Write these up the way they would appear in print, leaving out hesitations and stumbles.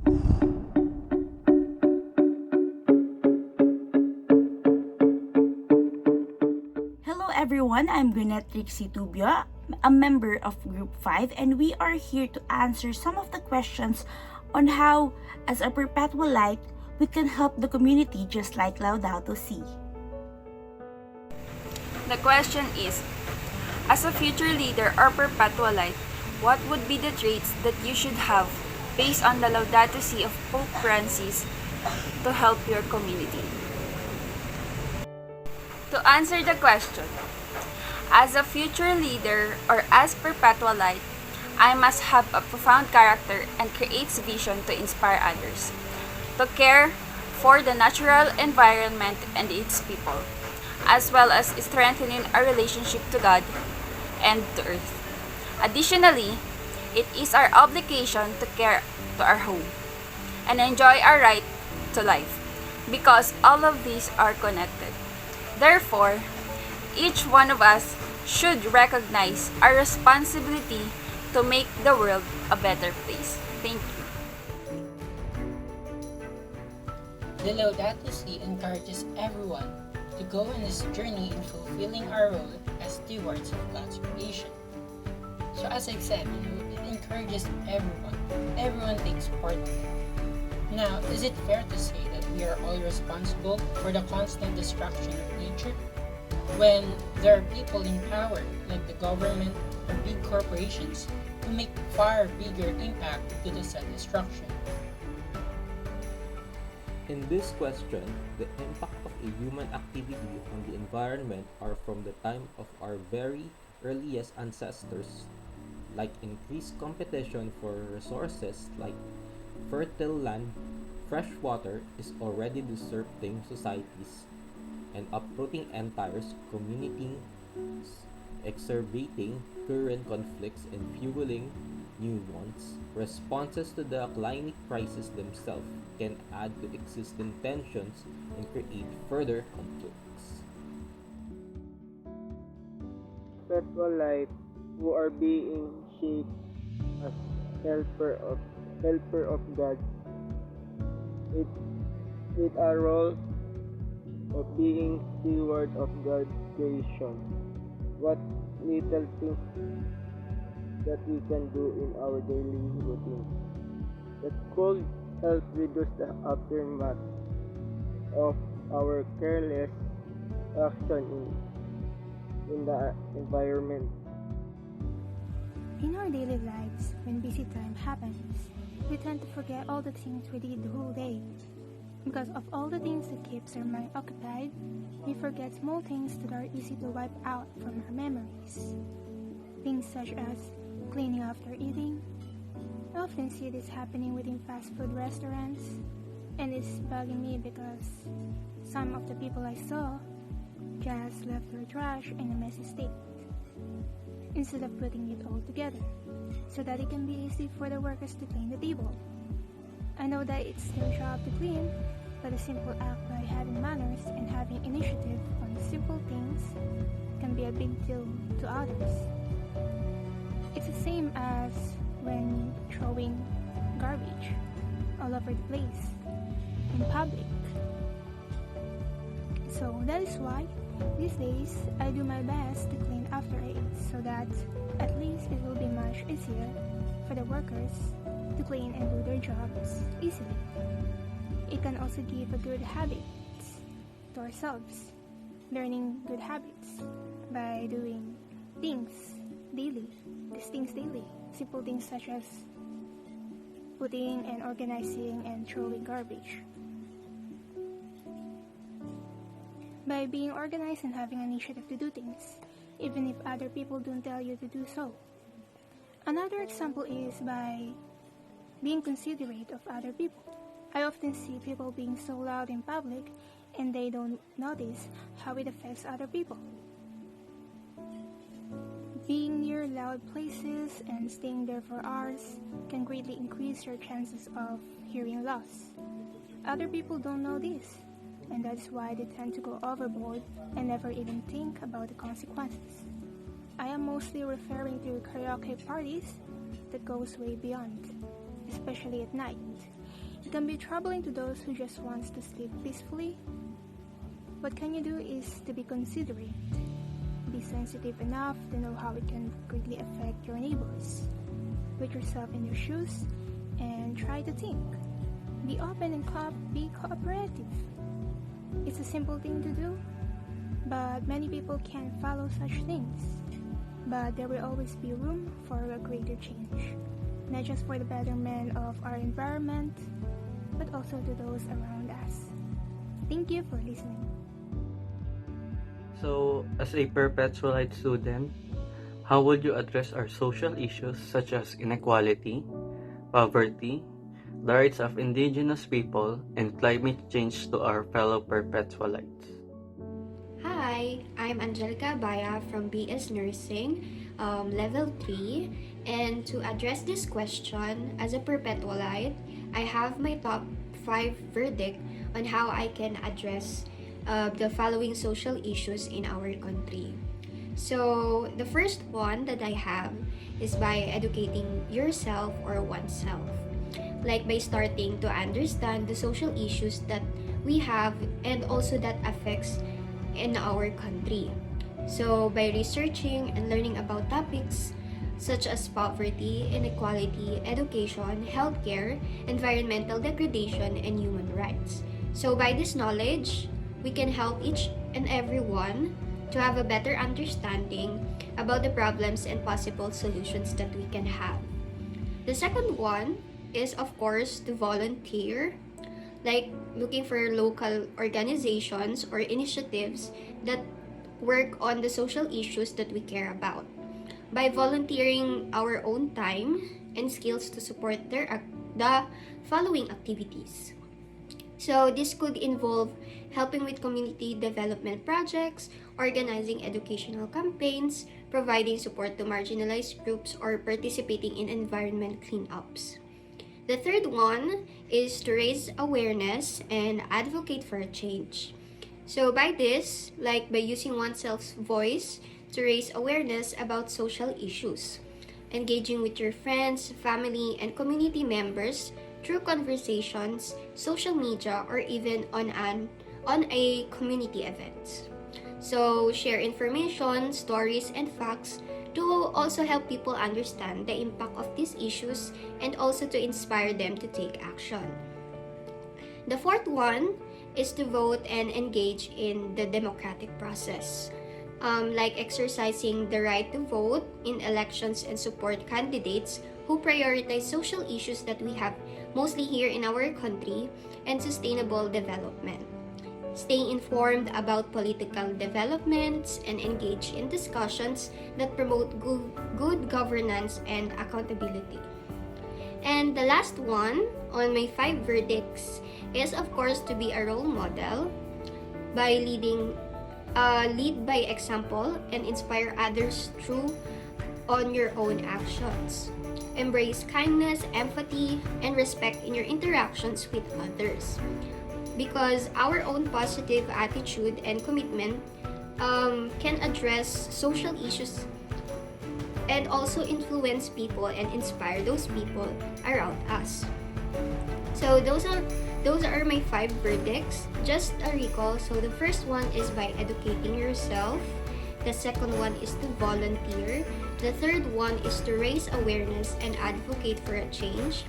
Hello everyone, I'm Gwyneth Trixie, a member of Group 5, and we are here to answer some of the questions on how, as a perpetual light, we can help the community just like Laudato Si. The question is, as a future leader or perpetual light, what would be the traits that you should have based on the Laudato Si of Pope Francis to help your community? To answer the question, as a future leader or as perpetual light, I must have a profound character and creates vision to inspire others, to care for the natural environment and its people, as well as strengthening our relationship to God and to earth. Additionally, it is our obligation to care to our home and enjoy our right to life, because all of these are connected. Therefore, each one of us should recognize our responsibility to make the world a better place. Thank you. The Laudato Si encourages everyone to go on this journey in fulfilling our role as stewards of God's creation. So as I said, it encourages everyone. Everyone takes part in it. Now, is it fair to say that we are all responsible for the constant destruction of nature? When there are people in power, like the government or big corporations, who make far bigger impact to the said destruction. In this question, the impact of a human activity on the environment are from the time of our very earliest ancestors, like increased competition for resources like fertile land, fresh water is already disrupting societies and uprooting entire communities, exacerbating current conflicts and fueling new ones. Responses to the climate crisis themselves can add to existing tensions and create further conflicts. Perpetual life who are being shaped as helper of God. It with a role of being steward of God's creation. What little things that we can do in our daily routine that could help reduce the aftermath of our careless action in the environment. In our daily lives, when busy time happens, we tend to forget all the things we did the whole day. Because of all the things that keeps our mind occupied, we forget small things that are easy to wipe out from our memories. Things such as cleaning after eating. I often see this happening within fast food restaurants, and it's bugging me because some of the people I saw just left their trash in a messy state, instead of putting it all together, so that it can be easy for the workers to clean the table. I know that it's their job to clean, but a simple act by having manners and having initiative on simple things can be a big deal to others. It's the same as when throwing garbage all over the place in public. So that is why these days I do my best to clean after I eat, so that at least it will be much easier for the workers to clean and do their jobs easily. It can also give a good habit to ourselves, learning good habits by doing things daily, simple things such as putting and organizing and throwing garbage. By being organized and having initiative to do things, even if other people don't tell you to do so. Another example is by being considerate of other people. I often see people being so loud in public and they don't notice how it affects other people. Being near loud places and staying there for hours can greatly increase your chances of hearing loss. Other people don't know this, and that's why they tend to go overboard and never even think about the consequences. I am mostly referring to karaoke parties that goes way beyond, especially at night. It can be troubling to those who just want to sleep peacefully. What can you do is to be considerate. Be sensitive enough to know how it can greatly affect your neighbors. Put yourself in their shoes and try to think. Be open and be cooperative. It's a simple thing to do, but many people can't follow such things. But there will always be room for a greater change, not just for the betterment of our environment, but also to those around us. Thank you for listening. So, as a perpetualite student, how would you address our social issues such as inequality, poverty, the rights of indigenous people, and climate change to our fellow perpetualites? Hi, I'm Angelica Abaya from BS Nursing, Level 3. And to address this question, as a perpetualite, I have my top 5 verdict on how I can address the following social issues in our country. So, the first one that I have is by educating yourself or oneself. Like by starting to understand the social issues that we have and also that affects in our country. So by researching and learning about topics such as poverty, inequality, education, healthcare, environmental degradation, and human rights. So by this knowledge, we can help each and every one to have a better understanding about the problems and possible solutions that we can have. The second one is, of course, to volunteer, like looking for local organizations or initiatives that work on the social issues that we care about. By volunteering our own time and skills to support the following activities. So this could involve helping with community development projects, organizing educational campaigns, providing support to marginalized groups, or participating in environment cleanups. The third one is to raise awareness and advocate for a change. So by this, like by using oneself's voice to raise awareness about social issues, engaging with your friends, family, and community members through conversations, social media, or even on a community event. So share information, stories, and facts to also help people understand the impact of these issues and also to inspire them to take action. The fourth one is to vote and engage in the democratic process, like exercising the right to vote in elections and support candidates who prioritize social issues that we have mostly here in our country and sustainable development. Stay informed about political developments and engage in discussions that promote good governance and accountability. And the last one on my 5 verdicts is, of course, to be a role model by lead by example and inspire others through on your own actions. Embrace kindness, empathy, and respect in your interactions with others. Because our own positive attitude and commitment can address social issues and also influence people and inspire those people around us. So those are my 5 verdicts. Just a recall. So the first one is by educating yourself. The second one is to volunteer. The third one is to raise awareness and advocate for a change.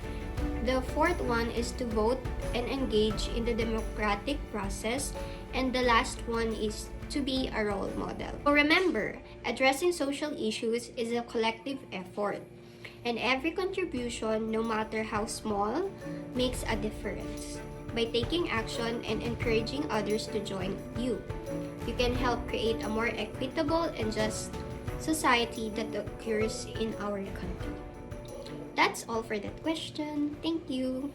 The fourth one is to vote and engage in the democratic process. And the last one is to be a role model. So remember, addressing social issues is a collective effort. And every contribution, no matter how small, makes a difference. By taking action and encouraging others to join you can help create a more equitable and just society that occurs in our country. That's all for that question. Thank you.